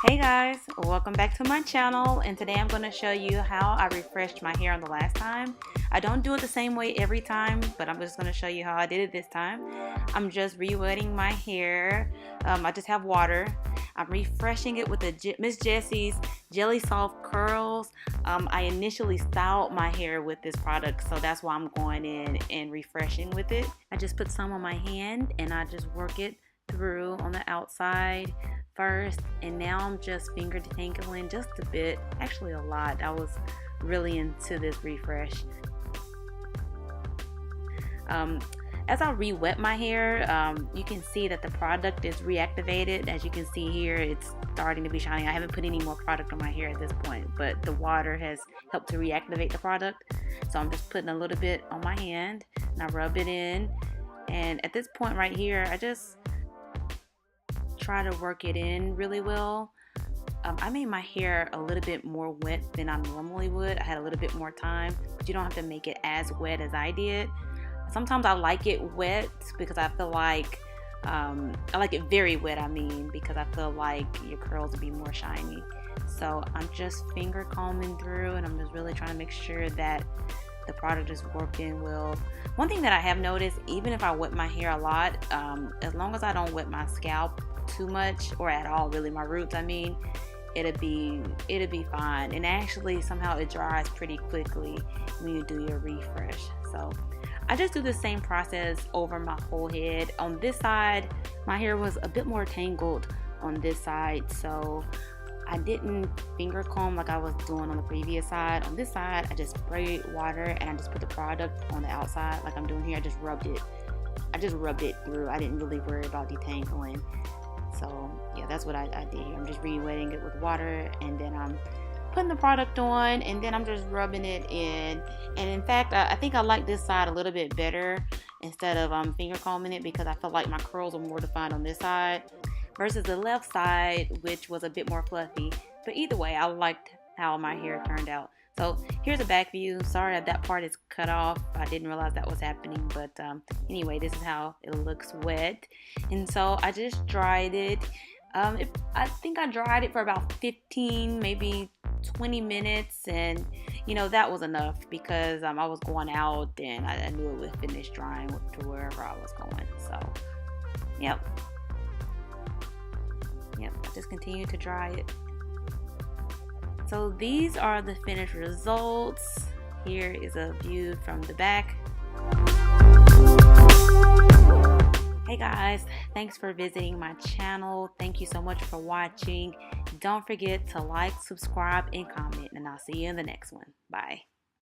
Hey guys, welcome back to my channel, and today I'm going to show you how I refreshed my hair the last time. I don't do it the same way every time, but I'm just going to show you how I did it this time. I'm just re-wetting my hair. I just have water. I'm refreshing it with the Miss Jessie's Jelly Soft Curls. I initially styled my hair with this product, so that's why I'm going in and refreshing with it. I just put some on my hand and I just work it through on the outside first, and now I'm just finger detangling just a bit, actually a lot. I was really into this refresh. As I re-wet my hair, you can see that the product is reactivated. As you can see here, it's starting to be shiny. I haven't put any more product on my hair at this point, but the water has helped to reactivate the product. So I'm just putting a little bit on my hand and I rub it in, and at this point right here I just try to work it in really well. I made my hair a little bit more wet than I normally would. I had a little bit more time, but you don't have to make it as wet as I did. Sometimes I like it wet because I feel like I like it very wet, because I feel like your curls will be more shiny. So I'm just finger combing through, and I'm just really trying to make sure that the product is working well. One thing that I have noticed, even if I wet my hair a lot, as long as I don't wet my scalp too much or at all, really my roots, it'll be fine. And actually somehow it dries pretty quickly when you do your refresh. So I just do the same process over my whole head. On this side, my hair was a bit more tangled on this side, so I didn't finger comb like I was doing on the previous side. On this side, I just sprayed water and I just put the product on the outside like I'm doing here. I just rubbed it through. I didn't really worry about detangling. So yeah, that's what I did here. I'm just re-wetting it with water, and then I'm putting the product on, and then I'm just rubbing it in. And in fact, I think I like this side a little bit better instead of finger combing it, because I felt like my curls are more defined on this side versus the left side, which was a bit more fluffy. But either way, I liked how my hair turned out. So here's a back view. Sorry that part is cut off. I didn't realize that was happening, but anyway, this is how it looks wet. And so I just dried it. I think I dried it for about 15, maybe 20 minutes, and that was enough because I was going out and I knew it would finish drying to wherever I was going. So yep, I just continued to dry it. So these are the finished results. Here is a view from the back. Hey guys, thanks for visiting my channel. Thank you so much for watching. Don't forget to like, subscribe, and comment, and I'll see you in the next one. Bye.